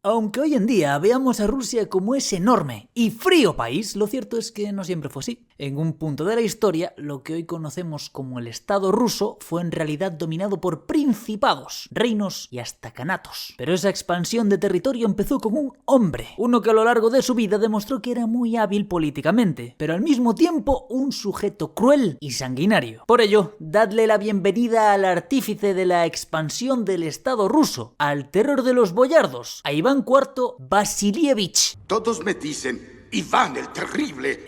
Aunque hoy en día veamos a Rusia como ese enorme y frío país, lo cierto es que no siempre fue así. En un punto de la historia, lo que hoy conocemos como el Estado ruso fue en realidad dominado por principados, reinos y hasta kanatos. Pero esa expansión de territorio empezó con un hombre, uno que a lo largo de su vida demostró que era muy hábil políticamente, pero al mismo tiempo un sujeto cruel y sanguinario. Por ello, dadle la bienvenida al artífice de la expansión del Estado ruso, al terror de los boyardos, a Iván IV Vasilievich. Todos me dicen Iván el Terrible.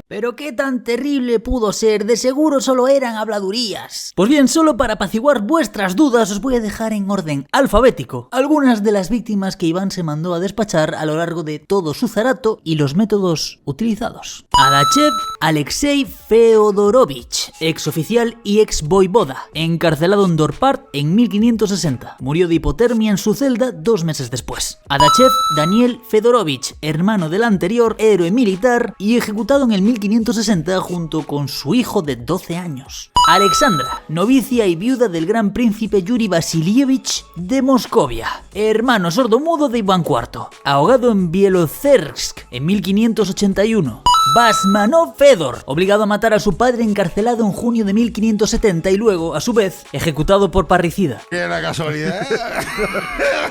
¿Pero qué tan terrible pudo ser? De seguro solo eran habladurías. Pues bien, solo para apaciguar vuestras dudas os voy a dejar en orden alfabético algunas de las víctimas que Iván se mandó a despachar a lo largo de todo su zarato y los métodos utilizados. Adachev Alexei Feodorovich, exoficial y ex voivoda, encarcelado en Dorpat en 1560. Murió de hipotermia en su celda 2 meses después. Adachev Daniel Fedorovich, hermano del anterior, héroe militar y ejecutado en el 1560 junto con su hijo de 12 años. Alexandra, novicia y viuda del gran príncipe Yuri Vasilievich de Moscovia, hermano sordomudo de Iván IV, ahogado en Bielozersk en 1581. Basmanov Fedor, obligado a matar a su padre, encarcelado en junio de 1570 y luego, a su vez, ejecutado por parricida. ¡Qué la casualidad!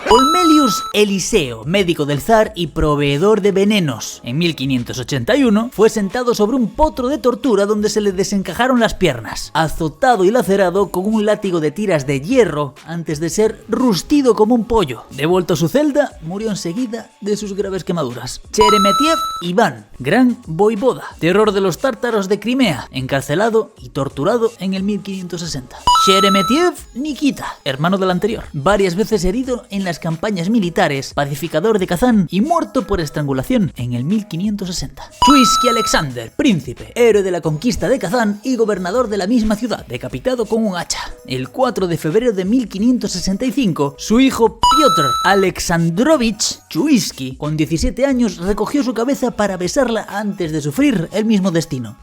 Olmelius Eliseo, médico del zar y proveedor de venenos, en 1581, fue sentado sobre un potro de tortura donde se le desencajaron las piernas, azotado y lacerado con un látigo de tiras de hierro antes de ser rustido como un pollo. Devuelto a su celda, murió enseguida de sus graves quemaduras. Sheremetyev Iván, gran voivoda, terror de los tártaros de Crimea, encarcelado y torturado en el 1560. Sheremetyev Nikita, hermano del anterior, varias veces herido en las campañas militares, pacificador de Kazán y muerto por estrangulación en el 1560. Chuisky Alexander, príncipe, héroe de la conquista de Kazán y gobernador de la misma ciudad, decapitado con un hacha. El 4 de febrero de 1565, su hijo Piotr Alexandrovich Chuisky, con 17 años, recogió su cabeza para besarla antes de sufrir el mismo destino.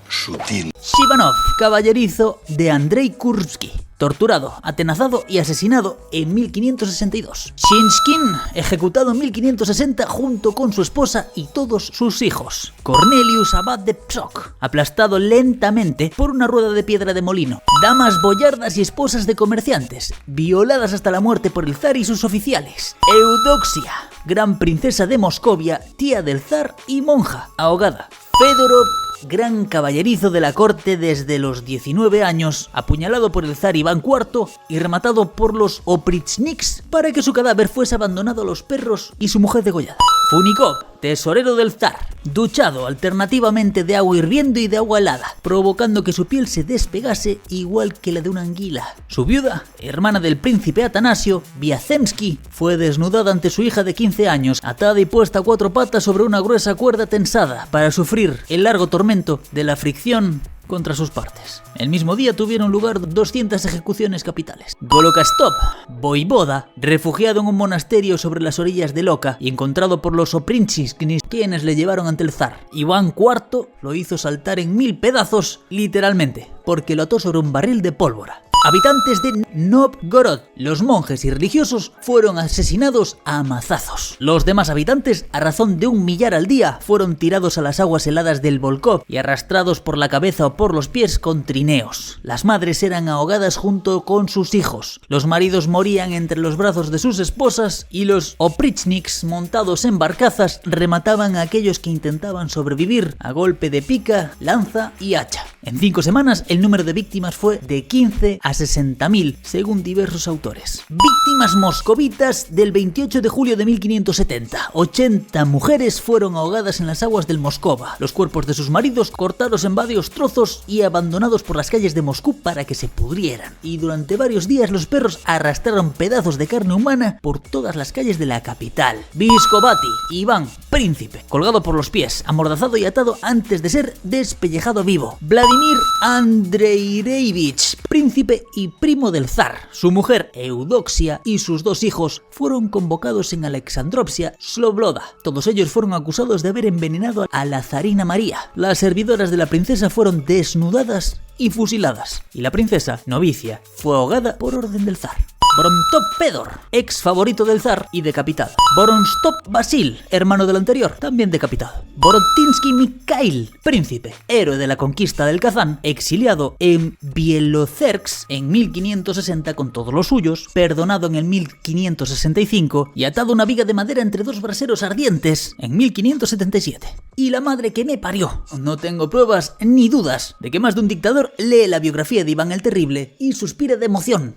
Sutil. Shivanov, caballerizo de Andrei Kursky, torturado, atenazado y asesinado en 1562. Shinskin, ejecutado en 1560 junto con su esposa y todos sus hijos. Cornelius Abad de Pskov, aplastado lentamente por una rueda de piedra de molino. Damas boyardas y esposas de comerciantes, violadas hasta la muerte por el zar y sus oficiales. Eudoxia, gran princesa de Moscovia, tía del zar y monja, ahogada. Fedorov, gran caballerizo de la corte desde los 19 años, apuñalado por el zar Iván IV y rematado por los oprichniks para que su cadáver fuese abandonado a los perros y su mujer degollada. Funikov, tesorero del zar, duchado alternativamente de agua hirviendo y de agua helada, provocando que su piel se despegase igual que la de una anguila. Su viuda, hermana del príncipe Atanasio, Viazemsky, fue desnudada ante su hija de 15 años, atada y puesta a 4 patas sobre una gruesa cuerda tensada para sufrir el largo tormento de la fricción contra sus partes. El mismo día tuvieron lugar 200 ejecuciones capitales. Golokastov, voivoda, refugiado en un monasterio sobre las orillas del Oka y encontrado por los oprinchniks, quienes le llevaron ante el zar. Iván IV lo hizo saltar en 1000 pedazos, literalmente, porque lo ató sobre un barril de pólvora. Habitantes de Novgorod, los monjes y religiosos fueron asesinados a mazazos. Los demás habitantes, a razón de 1 millar al día, fueron tirados a las aguas heladas del Volkhov y arrastrados por la cabeza o por los pies con trineos. Las madres eran ahogadas junto con sus hijos. Los maridos morían entre los brazos de sus esposas y los oprichniks, montados en barcazas, remataban a aquellos que intentaban sobrevivir a golpe de pica, lanza y hacha. En 5 semanas, el número de víctimas fue de 15 a 60.000, según diversos autores. Víctimas moscovitas del 28 de julio de 1570. 80 mujeres fueron ahogadas en las aguas del Moskova. Los cuerpos de sus maridos cortados en varios trozos y abandonados por las calles de Moscú para que se pudrieran. Y durante varios días los perros arrastraron pedazos de carne humana por todas las calles de la capital. Viskovati, Iván, príncipe, colgado por los pies, amordazado y atado antes de ser despellejado vivo. Vladimir Andreirevich, príncipe y primo del zar. Su mujer Eudoxia y sus 2 hijos fueron convocados en Alexandrovsia Slobloda. Todos ellos fueron acusados de haber envenenado a la zarina María. Las servidoras de la princesa fueron desnudadas y fusiladas, y la princesa, novicia, fue ahogada por orden del zar. Vorontsov Fedor, ex favorito del zar y decapitado. Vorontsov Vasil, hermano del anterior, también decapitado. Vorotinsky Mikhail, príncipe, héroe de la conquista del Kazán, exiliado en Bielozersk en 1560 con todos los suyos, perdonado en el 1565 y atado a una viga de madera entre dos braseros ardientes en 1577. Y la madre que me parió. No tengo pruebas ni dudas de que más de un dictador lee la biografía de Iván el Terrible y suspira de emoción.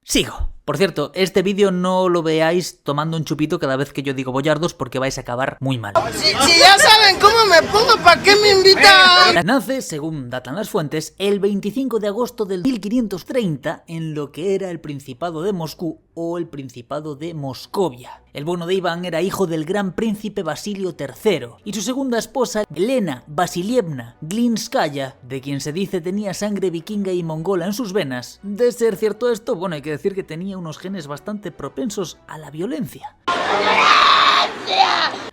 Sigo. Por cierto, este vídeo no lo veáis tomando un chupito cada vez que yo digo boyardos porque vais a acabar muy mal. Si ya saben cómo me pongo, ¿para qué me invitan? Nace, según datan las fuentes, el 25 de agosto del 1530 en lo que era el Principado de Moscú o el Principado de Moscovia. El bueno de Iván era hijo del gran príncipe Basilio III y su segunda esposa, Elena Vasilievna Glinskaya, de quien se dice tenía sangre vikinga y mongola en sus venas. De ser cierto esto, bueno, hay que decir que tenía unos genes bastante propensos a la violencia.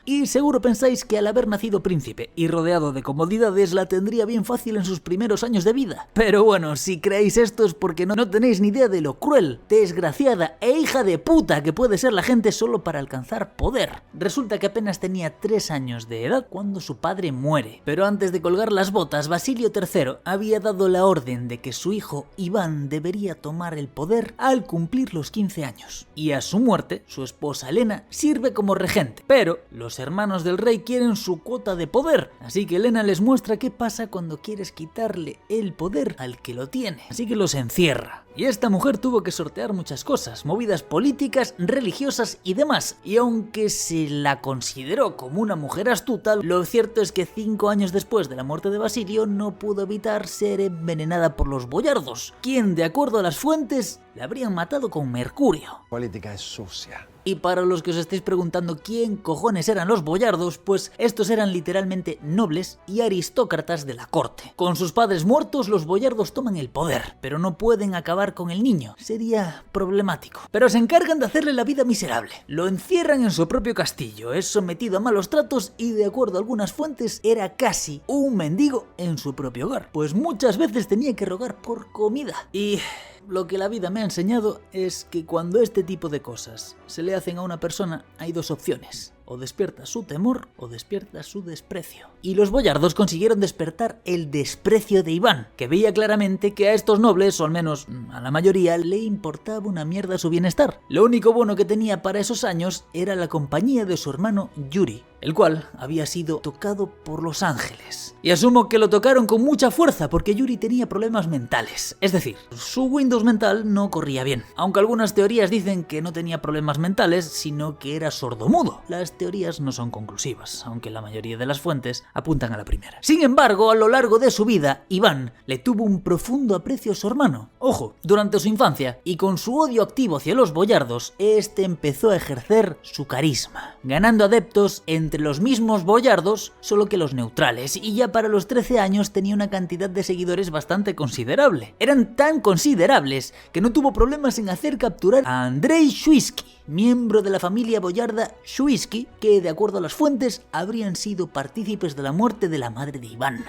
Y seguro pensáis que al haber nacido príncipe y rodeado de comodidades la tendría bien fácil en sus primeros años de vida. Pero bueno, si creéis esto es porque no tenéis ni idea de lo cruel, desgraciada e hija de puta que puede ser la gente solo para alcanzar poder. Resulta que apenas tenía 3 años de edad cuando su padre muere. Pero antes de colgar las botas, Basilio III había dado la orden de que su hijo Iván debería tomar el poder al cumplir los 15 años. Y a su muerte, su esposa Elena sirve como regente. Pero los hermanos del rey quieren su cuota de poder, así que Elena les muestra qué pasa cuando quieres quitarle el poder al que lo tiene, así que los encierra. Y esta mujer tuvo que sortear muchas cosas, movidas políticas, religiosas y demás, y aunque se la consideró como una mujer astuta, lo cierto es que 5 años después de la muerte de Basilio no pudo evitar ser envenenada por los boyardos, quien de acuerdo a las fuentes la habrían matado con mercurio. Política es sucia. Y para los que os estéis preguntando quién cojones eran los boyardos, pues estos eran literalmente nobles y aristócratas de la corte. Con sus padres muertos, los boyardos toman el poder, pero no pueden acabar con el niño. Sería problemático. Pero se encargan de hacerle la vida miserable. Lo encierran en su propio castillo, es sometido a malos tratos y, de acuerdo a algunas fuentes, era casi un mendigo en su propio hogar, pues muchas veces tenía que rogar por comida. Y lo que la vida me ha enseñado es que cuando este tipo de cosas se le hacen a una persona hay 2 opciones. O despierta su temor o despierta su desprecio. Y los boyardos consiguieron despertar el desprecio de Iván, que veía claramente que a estos nobles, o al menos a la mayoría, le importaba una mierda su bienestar. Lo único bueno que tenía para esos años era la compañía de su hermano Yuri, el cual había sido tocado por los ángeles. Y asumo que lo tocaron con mucha fuerza porque Yuri tenía problemas mentales. Es decir, su Windows mental no corría bien. Aunque algunas teorías dicen que no tenía problemas mentales, sino que era sordomudo. Las teorías no son conclusivas, aunque la mayoría de las fuentes apuntan a la primera. Sin embargo, a lo largo de su vida, Iván le tuvo un profundo aprecio a su hermano. Ojo, durante su infancia, y con su odio activo hacia los boyardos, este empezó a ejercer su carisma, ganando adeptos entre los mismos boyardos, solo que los neutrales, y ya para los 13 años tenía una cantidad de seguidores bastante considerable. Eran tan considerables que no tuvo problemas en hacer capturar a Andrei Shuisky, miembro de la familia boyarda Shuisky, que de acuerdo a las fuentes habrían sido partícipes de la muerte de la madre de Iván.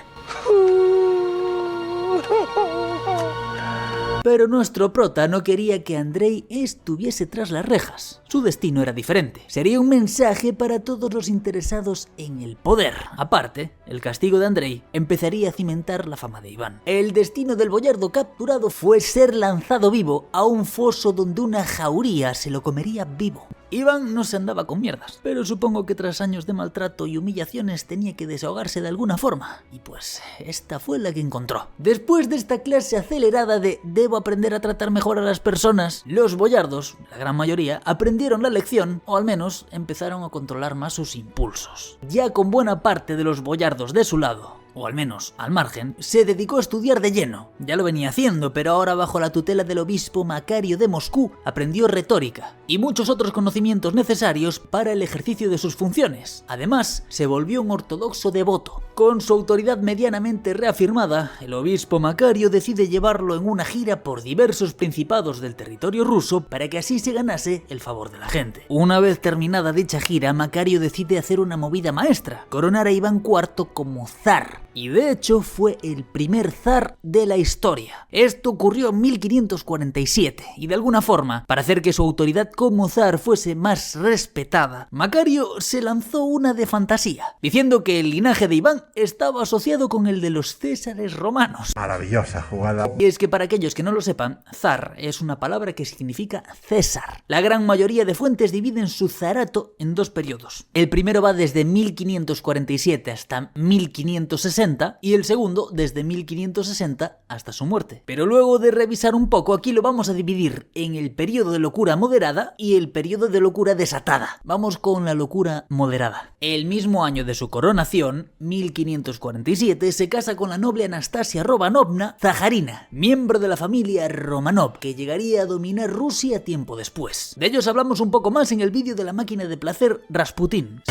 Pero nuestro prota no quería que Andrei estuviese tras las rejas. Su destino era diferente. Sería un mensaje para todos los interesados en el poder. Aparte, el castigo de Andrei empezaría a cimentar la fama de Iván. El destino del boyardo capturado fue ser lanzado vivo a un foso donde una jauría se lo comería vivo. Iván no se andaba con mierdas, pero supongo que tras años de maltrato y humillaciones tenía que desahogarse de alguna forma. Y pues, esta fue la que encontró. Después de esta clase acelerada de debo aprender a tratar mejor a las personas, los boyardos, la gran mayoría, aprendieron la lección, o al menos empezaron a controlar más sus impulsos. Ya con buena parte de los boyardos de su lado, o al menos al margen, se dedicó a estudiar de lleno. Ya lo venía haciendo, pero ahora bajo la tutela del obispo Macario de Moscú aprendió retórica y muchos otros conocimientos necesarios para el ejercicio de sus funciones. Además, se volvió un ortodoxo devoto. Con su autoridad medianamente reafirmada, el obispo Macario decide llevarlo en una gira por diversos principados del territorio ruso para que así se ganase el favor de la gente. Una vez terminada dicha gira, Macario decide hacer una movida maestra, coronar a Iván IV como zar. Y de hecho fue el primer zar de la historia. Esto ocurrió en 1547 y de alguna forma, para hacer que su autoridad como zar fuese más respetada, Macario se lanzó una de fantasía, diciendo que el linaje de Iván estaba asociado con el de los césares romanos. Maravillosa jugada. Y es que para aquellos que no lo sepan, zar es una palabra que significa César. La gran mayoría de fuentes dividen su zarato en dos periodos. El primero va desde 1547 hasta 1560 y el segundo desde 1560 hasta su muerte. Pero luego de revisar un poco, aquí lo vamos a dividir en el periodo de locura moderada y el periodo de locura desatada. Vamos con la locura moderada. El mismo año de su coronación, 1547, se casa con la noble Anastasia Romanovna Zaharina, miembro de la familia Romanov, que llegaría a dominar Rusia tiempo después. De ellos hablamos un poco más en el vídeo de la máquina de placer Rasputín.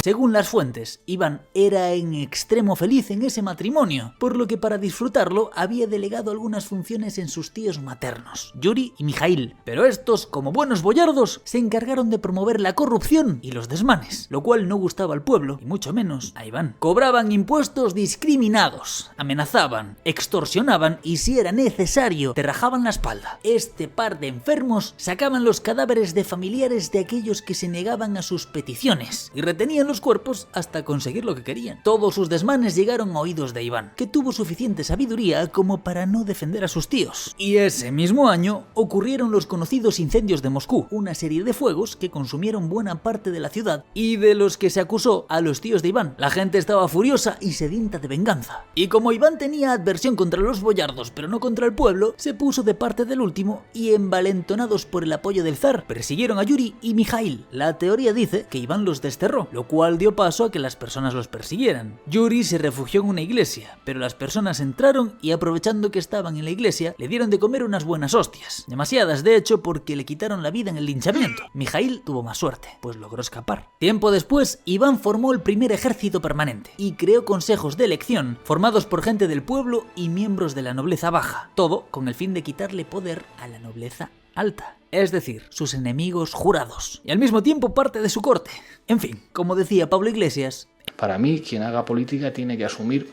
Según las fuentes, Iván era en extremo feliz en ese matrimonio, por lo que para disfrutarlo había delegado algunas funciones en sus tíos maternos, Yuri y Mijail, pero estos, como buenos boyardos, se encargaron de promover la corrupción y los desmanes, lo cual no gustaba al pueblo, y mucho menos a Iván. Cobraban impuestos discriminados, amenazaban, extorsionaban y si era necesario, te rajaban la espalda. Este par de enfermos sacaban los cadáveres de familiares de aquellos que se negaban a sus peticiones y retenían los cuerpos hasta conseguir lo que querían. Todos sus desmanes llegaron a oídos de Iván, que tuvo suficiente sabiduría como para no defender a sus tíos. Y ese mismo año ocurrieron los conocidos incendios de Moscú, una serie de fuegos que consumieron buena parte de la ciudad y de los que se acusó a los tíos de Iván. La gente estaba furiosa y sedienta de venganza. Y como Iván tenía adversión contra los boyardos pero no contra el pueblo, se puso de parte del último y, envalentonados por el apoyo del zar, persiguieron a Yuri y Mijail. La teoría dice que Iván los desterró, lo cual dio paso a que las personas los persiguieran. Yuri se refugió en una iglesia, pero las personas entraron y, aprovechando que estaban en la iglesia, le dieron de comer unas buenas hostias. Demasiadas, de hecho, porque le quitaron la vida en el linchamiento. Mijail tuvo más suerte, pues logró escapar. Tiempo después, Iván formó el primer ejército permanente y creó consejos de elección formados por gente del pueblo y miembros de la nobleza baja, todo con el fin de quitarle poder a la nobleza alta, es decir, sus enemigos jurados, y al mismo tiempo parte de su corte. En fin, como decía Pablo Iglesias, para mí, quien haga política tiene que asumir,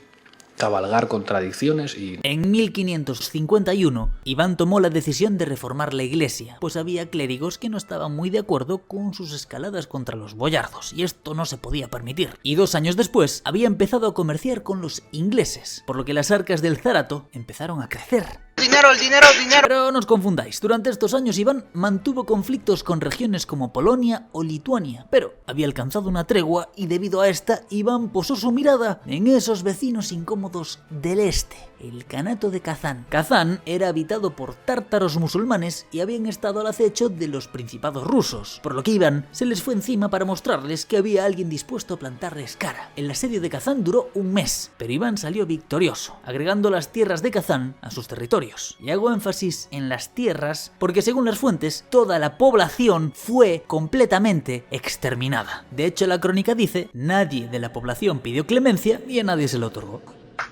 cabalgar contradicciones y... En 1551, Iván tomó la decisión de reformar la iglesia, pues había clérigos que no estaban muy de acuerdo con sus escaladas contra los boyardos, y esto no se podía permitir. Y 2 años después, había empezado a comerciar con los ingleses, por lo que las arcas del zarato empezaron a crecer. Dinero, el dinero, el dinero. Pero no os confundáis, durante estos años Iván mantuvo conflictos con regiones como Polonia o Lituania, pero había alcanzado una tregua y debido a esta, Iván posó su mirada en esos vecinos incómodos del este, el Kanato de Kazán. Kazán era habitado por tártaros musulmanes y habían estado al acecho de los principados rusos, por lo que Iván se les fue encima para mostrarles que había alguien dispuesto a plantarles cara. El asedio de Kazán duró 1 mes, pero Iván salió victorioso, agregando las tierras de Kazán a sus territorios. Y hago énfasis en las tierras porque, según las fuentes, toda la población fue completamente exterminada. De hecho, la crónica dice: nadie de la población pidió clemencia y a nadie se le otorgó.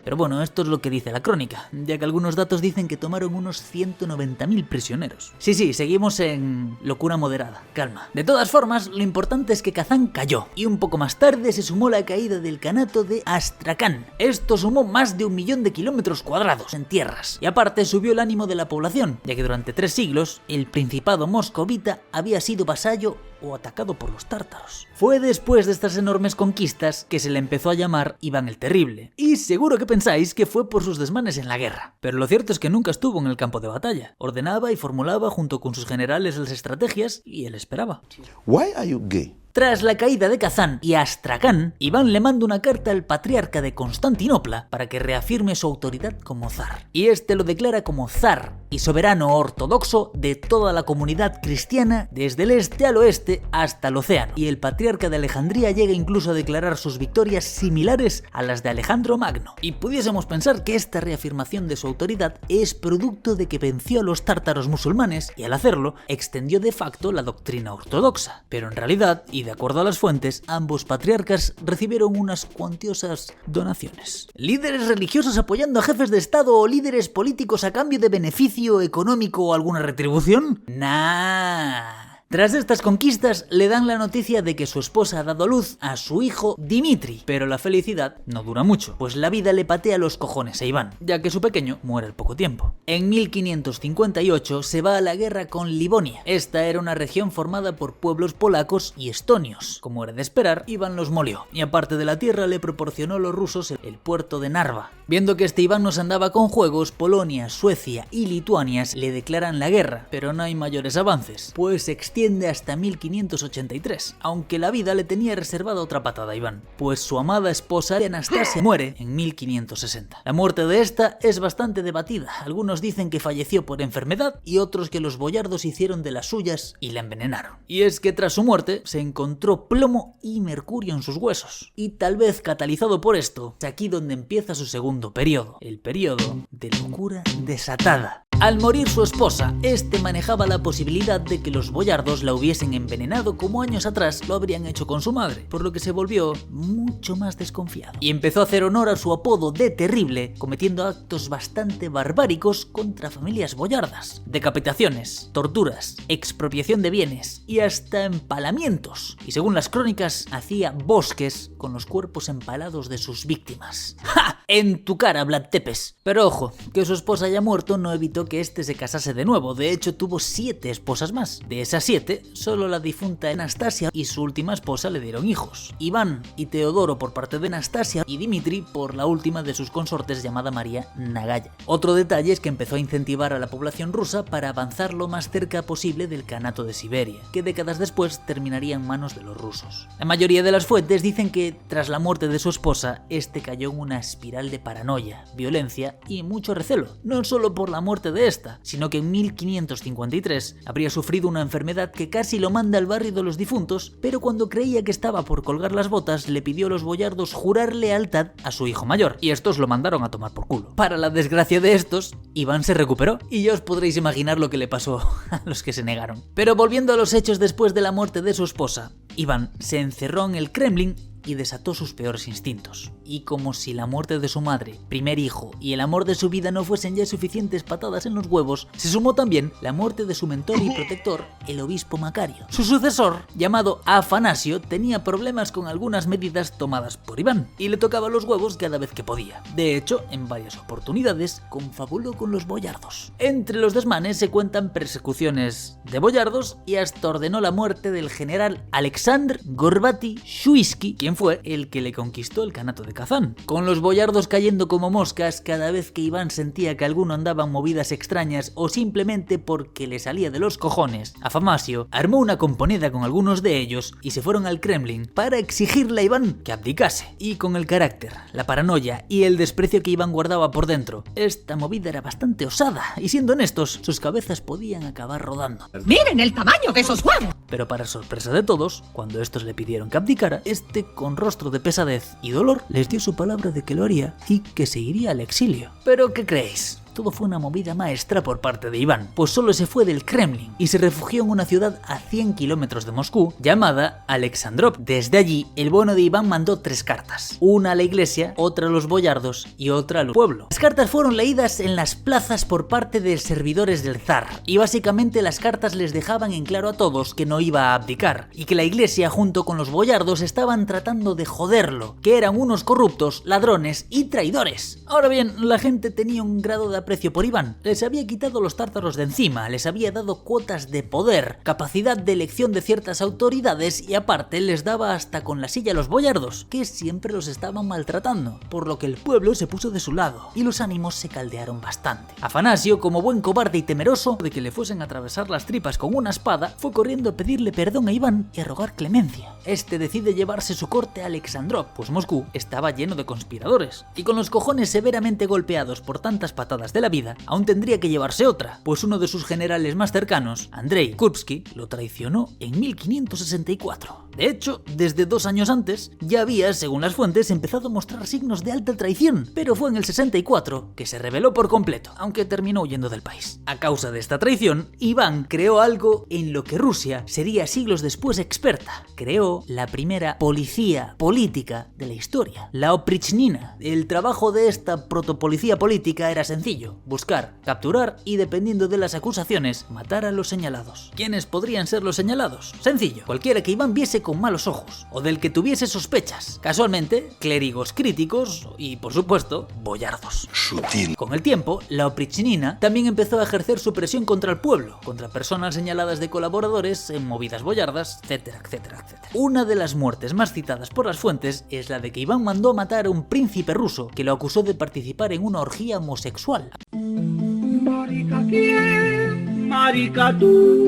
Pero bueno, esto es lo que dice la crónica, ya que algunos datos dicen que tomaron unos 190.000 prisioneros. Sí, seguimos en locura moderada, calma. De todas formas, lo importante es que Kazán cayó, y un poco más tarde se sumó la caída del Kanato de Astracán. Esto sumó más de 1 millón de kilómetros cuadrados en tierras, y aparte subió el ánimo de la población, ya que durante 3 siglos el principado moscovita había sido vasallo o atacado por los tártaros. Fue después de estas enormes conquistas que se le empezó a llamar Iván el Terrible, y seguro que pensáis que fue por sus desmanes en la guerra, pero lo cierto es que nunca estuvo en el campo de batalla. Ordenaba y formulaba junto con sus generales las estrategias y él esperaba. Why are you gay? Tras la caída de Kazán y Astracán, Iván le manda una carta al patriarca de Constantinopla para que reafirme su autoridad como zar. Y este lo declara como zar y soberano ortodoxo de toda la comunidad cristiana desde el este al oeste hasta el océano. Y el patriarca de Alejandría llega incluso a declarar sus victorias similares a las de Alejandro Magno. Y pudiésemos pensar que esta reafirmación de su autoridad es producto de que venció a los tártaros musulmanes y al hacerlo extendió de facto la doctrina ortodoxa. Pero en realidad y, de acuerdo a las fuentes, ambos patriarcas recibieron unas cuantiosas donaciones. ¿Líderes religiosos apoyando a jefes de Estado o líderes políticos a cambio de beneficio económico o alguna retribución? Nah. Tras estas conquistas, le dan la noticia de que su esposa ha dado a luz a su hijo Dimitri, pero la felicidad no dura mucho, pues la vida le patea los cojones a Iván, ya que su pequeño muere al poco tiempo. En 1558 se va a la guerra con Livonia. Esta era una región formada por pueblos polacos y estonios. Como era de esperar, Iván los molió, y aparte de la tierra le proporcionó a los rusos el puerto de Narva. Viendo que este Iván nos andaba con juegos, Polonia, Suecia y Lituania le declaran la guerra, pero no hay mayores avances, pues se extiende hasta 1583, aunque la vida le tenía reservada otra patada a Iván, pues su amada esposa Anastasia muere en 1560. La muerte de esta es bastante debatida, algunos dicen que falleció por enfermedad y otros que los boyardos hicieron de las suyas y la envenenaron. Y es que tras su muerte se encontró plomo y mercurio en sus huesos, y tal vez catalizado por esto, es aquí donde empieza su segundo periodo, el periodo de locura desatada. Al morir su esposa, este manejaba la posibilidad de que los boyardos la hubiesen envenenado como años atrás lo habrían hecho con su madre, por lo que se volvió mucho más desconfiado. Y empezó a hacer honor a su apodo de Terrible, cometiendo actos bastante barbáricos contra familias boyardas. Decapitaciones, torturas, expropiación de bienes y hasta empalamientos. Y según las crónicas, hacía bosques con los cuerpos empalados de sus víctimas. ¡Ja! En tu cara, Vlad Tepes. Pero ojo, que su esposa haya muerto no evitó que este se casase de nuevo. De hecho, tuvo 7 esposas más. De esas 7, solo la difunta Anastasia y su última esposa le dieron hijos: Iván y Teodoro por parte de Anastasia y Dimitri por la última de sus consortes llamada María Nagaya. Otro detalle es que empezó a incentivar a la población rusa para avanzar lo más cerca posible del Kanato de Siberia, que décadas después terminaría en manos de los rusos. La mayoría de las fuentes dicen que tras la muerte de su esposa, este cayó en una espiral de paranoia, violencia y mucho recelo, no solo por la muerte de esta, sino que en 1553 habría sufrido una enfermedad que casi lo manda al barrio de los difuntos, pero cuando creía que estaba por colgar las botas, le pidió a los boyardos jurar lealtad a su hijo mayor, y estos lo mandaron a tomar por culo. Para la desgracia de estos, Iván se recuperó, y ya os podréis imaginar lo que le pasó a los que se negaron. Pero volviendo a los hechos después de la muerte de su esposa, Iván se encerró en el Kremlin y desató sus peores instintos. Y como si la muerte de su madre, primer hijo y el amor de su vida no fuesen ya suficientes patadas en los huevos, se sumó también la muerte de su mentor y protector, el obispo Macario. Su sucesor, llamado Afanasio, tenía problemas con algunas medidas tomadas por Iván y le tocaba los huevos cada vez que podía. De hecho, en varias oportunidades confabuló con los boyardos. Entre los desmanes se cuentan persecuciones de boyardos y hasta ordenó la muerte del general Alexandr Gorbaty-Shuisky, quien fue el que le conquistó el Kanato de Kazán. Con los boyardos cayendo como moscas cada vez que Iván sentía que alguno andaba en movidas extrañas o simplemente porque le salía de los cojones, Afanasio armó una componenda con algunos de ellos y se fueron al Kremlin para exigirle a Iván que abdicase. Y con el carácter, la paranoia y el desprecio que Iván guardaba por dentro, esta movida era bastante osada y, siendo honestos, sus cabezas podían acabar rodando. ¡Miren el tamaño de esos huevos! Pero para sorpresa de todos, cuando estos le pidieron que abdicara, este, con rostro de pesadez y dolor, les dio su palabra de que lo haría y que se iría al exilio. ¿Pero qué creéis? Todo fue una movida maestra por parte de Iván, pues solo se fue del Kremlin y se refugió en una ciudad a 100 kilómetros de Moscú llamada Alexandrop. Desde allí, el bueno de Iván mandó 3 cartas, una a la iglesia, otra a los boyardos y otra al pueblo. Las cartas fueron leídas en las plazas por parte de servidores del zar, y básicamente las cartas les dejaban en claro a todos que no iba a abdicar y que la iglesia junto con los boyardos estaban tratando de joderlo, que eran unos corruptos, ladrones y traidores. Ahora bien, la gente tenía un grado de aprecio por Iván. Les había quitado los tártaros de encima, les había dado cuotas de poder, capacidad de elección de ciertas autoridades y aparte les daba hasta con la silla a los boyardos, que siempre los estaban maltratando, por lo que el pueblo se puso de su lado y los ánimos se caldearon bastante. Afanasio, como buen cobarde y temeroso de que le fuesen a atravesar las tripas con una espada, fue corriendo a pedirle perdón a Iván y a rogar clemencia. Este decide llevarse su corte a Alexandrop, pues Moscú estaba lleno de conspiradores, y con los cojones severamente golpeados por tantas patadas de la vida, aún tendría que llevarse otra, pues uno de sus generales más cercanos, Andrei Kurbsky, lo traicionó en 1564. De hecho, desde 2 años antes, ya había, según las fuentes, empezado a mostrar signos de alta traición, pero fue en el 64 que se reveló por completo, aunque terminó huyendo del país. A causa de esta traición, Iván creó algo en lo que Rusia sería siglos después experta. Creó la primera policía política de la historia, la Oprichnina. El trabajo de esta protopolicía política era sencillo: buscar, capturar y, dependiendo de las acusaciones, matar a los señalados. ¿Quiénes podrían ser los señalados? Sencillo: cualquiera que Iván viese con malos ojos, o del que tuviese sospechas. Casualmente, clérigos críticos y, por supuesto, boyardos. Sutil. Con el tiempo, la Oprichnina también empezó a ejercer su presión contra el pueblo, contra personas señaladas de colaboradores en movidas boyardas, etcétera, etcétera, etcétera. Una de las muertes más citadas por las fuentes es la de que Iván mandó a matar a un príncipe ruso que lo acusó de participar en una orgía homosexual.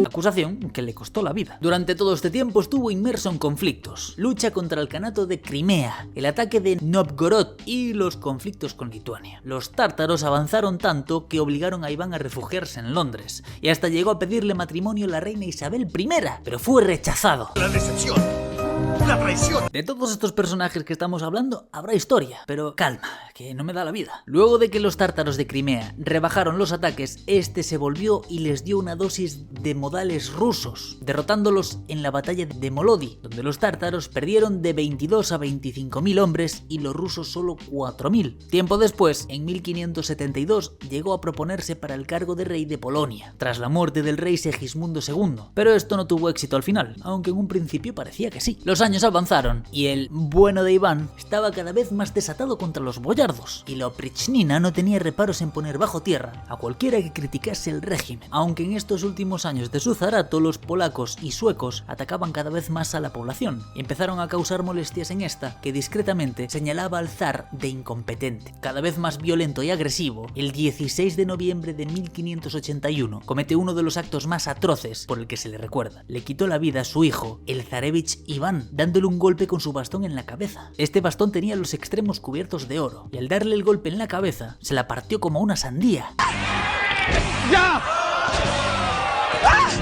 Acusación que le costó la vida. Durante todo este tiempo estuvo inmerso en conflictos: lucha contra el Kanato de Crimea, el ataque de Novgorod y los conflictos con Lituania. Los tártaros avanzaron tanto que obligaron a Iván a refugiarse en Londres, y hasta llegó a pedirle matrimonio a la reina Isabel I, pero fue rechazado. La decepción. La traición. De todos estos personajes que estamos hablando habrá historia, pero calma, que no me da la vida. Luego de que los tártaros de Crimea rebajaron los ataques, este se volvió y les dio una dosis de modales rusos, derrotándolos en la batalla de Molodi, donde los tártaros perdieron de 22 a 25.000 hombres y los rusos solo 4.000. Tiempo después, en 1572, llegó a proponerse para el cargo de rey de Polonia, tras la muerte del rey Segismundo II, pero esto no tuvo éxito al final, aunque en un principio parecía que sí. Los años avanzaron y el bueno de Iván estaba cada vez más desatado contra los boyardos, y la Oprichnina no tenía reparos en poner bajo tierra a cualquiera que criticase el régimen, aunque en estos últimos años de su zarato los polacos y suecos atacaban cada vez más a la población y empezaron a causar molestias en esta, que discretamente señalaba al zar de incompetente. Cada vez más violento y agresivo, el 16 de noviembre de 1581 comete uno de los actos más atroces por el que se le recuerda: le quitó la vida a su hijo, el zarevich Iván, dándole un golpe con su bastón en la cabeza. Este bastón tenía los extremos cubiertos de oro, y al darle el golpe en la cabeza, se la partió como una sandía,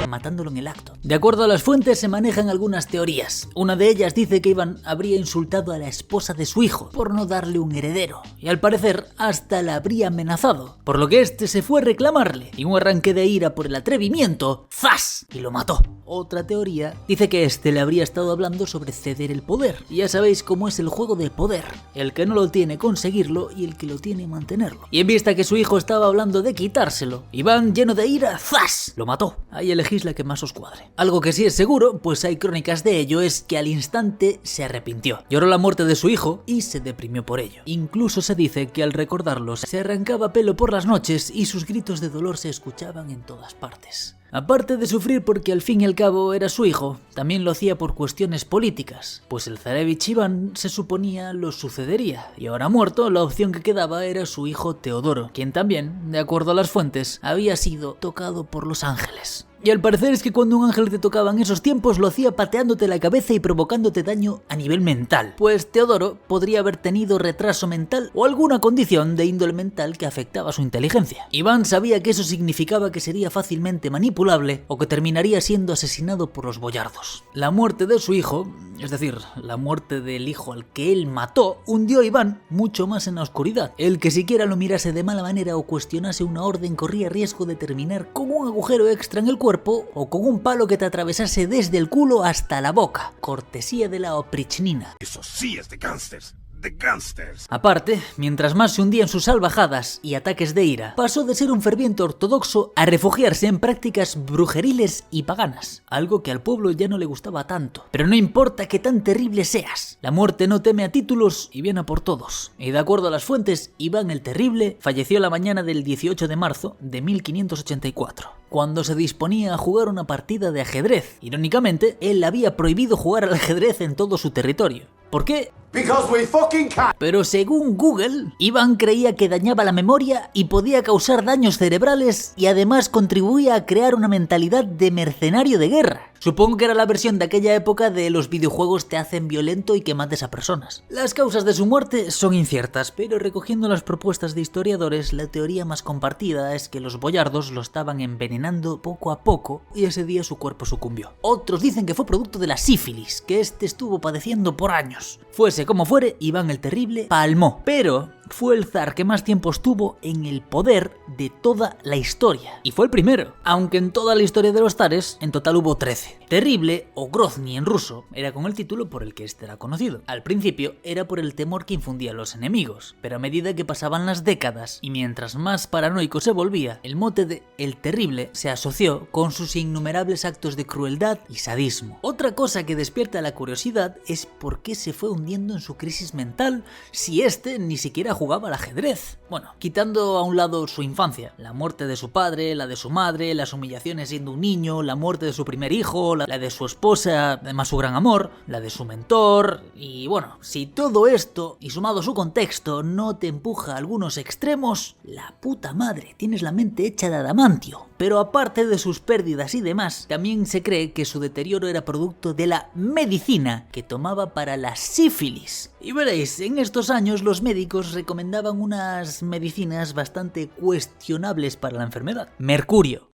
matándolo en el acto. De acuerdo a las fuentes, se manejan algunas teorías. Una de ellas dice que Iván habría insultado a la esposa de su hijo por no darle un heredero, y al parecer hasta la habría amenazado, por lo que este se fue a reclamarle, y un arranque de ira por el atrevimiento, ¡zas!, y lo mató. Otra teoría dice que este le habría estado hablando sobre ceder el poder, y ya sabéis cómo es el juego del poder: el que no lo tiene, conseguirlo, y el que lo tiene, mantenerlo. Y en vista que su hijo estaba hablando de quitárselo, Iván, lleno de ira, ¡zas!, lo mató. Ahí elegís la que más os cuadre. Algo que sí es seguro, pues hay crónicas de ello, es que al instante se arrepintió, lloró la muerte de su hijo y se deprimió por ello. Incluso se dice que al recordarlo se arrancaba pelo por las noches y sus gritos de dolor se escuchaban en todas partes. Aparte de sufrir porque al fin y al cabo era su hijo, también lo hacía por cuestiones políticas, pues el zarevich Iván se suponía lo sucedería, y ahora muerto, la opción que quedaba era su hijo Teodoro, quien también, de acuerdo a las fuentes, había sido tocado por los ángeles. Y al parecer es que cuando un ángel te tocaba en esos tiempos lo hacía pateándote la cabeza y provocándote daño a nivel mental, pues Teodoro podría haber tenido retraso mental o alguna condición de índole mental que afectaba su inteligencia. Iván sabía que eso significaba que sería fácilmente manipulable o que terminaría siendo asesinado por los boyardos. La muerte de su hijo, es decir, la muerte del hijo al que él mató, hundió a Iván mucho más en la oscuridad. El que siquiera lo mirase de mala manera o cuestionase una orden corría riesgo de terminar con un agujero extra en el cuerpo o con un palo que te atravesase desde el culo hasta la boca, cortesía de la Oprichnina. Eso sí es de gángsters. De gángsters. Aparte, mientras más se hundía en sus salvajadas y ataques de ira, pasó de ser un ferviente ortodoxo a refugiarse en prácticas brujeriles y paganas, algo que al pueblo ya no le gustaba tanto. Pero no importa que tan terrible seas, la muerte no teme a títulos y viene a por todos. Y de acuerdo a las fuentes, Iván el Terrible falleció la mañana del 18 de marzo de 1584, cuando se disponía a jugar una partida de ajedrez. Irónicamente, él había prohibido jugar al ajedrez en todo su territorio. ¿Por qué? Because we fucking can. Pero según Google, Iván creía que dañaba la memoria y podía causar daños cerebrales y además contribuía a crear una mentalidad de mercenario de guerra. Supongo que era la versión de aquella época de los videojuegos te hacen violento y que mates a personas. Las causas de su muerte son inciertas, pero recogiendo las propuestas de historiadores, la teoría más compartida es que los boyardos lo estaban envenenando poco a poco y ese día su cuerpo sucumbió. Otros dicen que fue producto de la sífilis, que este estuvo padeciendo por años. Fuese como fuere, Iván el Terrible palmó, pero fue el zar que más tiempo estuvo en el poder de toda la historia. Y fue el primero, aunque en toda la historia de los zares en total hubo 13. Terrible, o Grozny en ruso, era con el título por el que este era conocido. Al principio era por el temor que infundía a los enemigos, pero a medida que pasaban las décadas y mientras más paranoico se volvía, el mote de El Terrible se asoció con sus innumerables actos de crueldad y sadismo. Otra cosa que despierta la curiosidad es por qué se fue hundiendo en su crisis mental si este ni siquiera jugaba al ajedrez. Bueno, quitando a un lado su infancia, la muerte de su padre, la de su madre, las humillaciones siendo un niño, la muerte de su primer hijo, la de su esposa, además su gran amor, la de su mentor, y bueno, si todo esto y sumado a su contexto no te empuja a algunos extremos, la puta madre, tienes la mente hecha de adamantio. Pero aparte de sus pérdidas y demás, también se cree que su deterioro era producto de la medicina que tomaba para la sífilis. Y veréis, en estos años los médicos recomendaban unas medicinas bastante cuestionables para la enfermedad. Mercurio.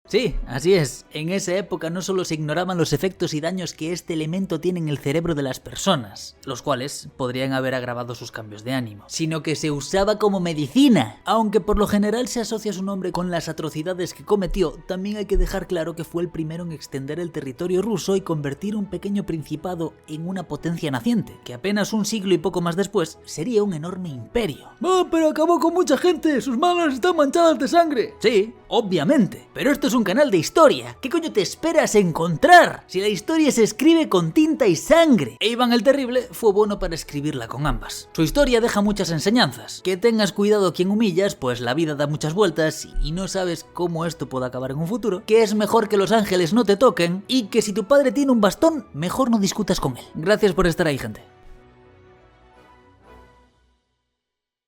Sí, así es. En esa época no solo se ignoraban los efectos y daños que este elemento tiene en el cerebro de las personas, los cuales podrían haber agravado sus cambios de ánimo, sino que se usaba como medicina. Aunque por lo general se asocia su nombre con las atrocidades que cometió, también hay que dejar claro que fue el primero en extender el territorio ruso y convertir un pequeño principado en una potencia naciente, que apenas un siglo y poco más después sería un enorme imperio. ¡Oh, pero acabó con mucha gente! ¡Sus manos están manchadas de sangre! Sí, obviamente, pero esto es un canal de historia. ¿Qué coño te esperas encontrar? Si la historia se escribe con tinta y sangre. E Iván el Terrible fue bueno para escribirla con ambas. Su historia deja muchas enseñanzas. Que tengas cuidado a quien humillas, pues la vida da muchas vueltas y no sabes cómo esto puede acabar en un futuro. Que es mejor que los ángeles no te toquen y que si tu padre tiene un bastón, mejor no discutas con él. Gracias por estar ahí, gente.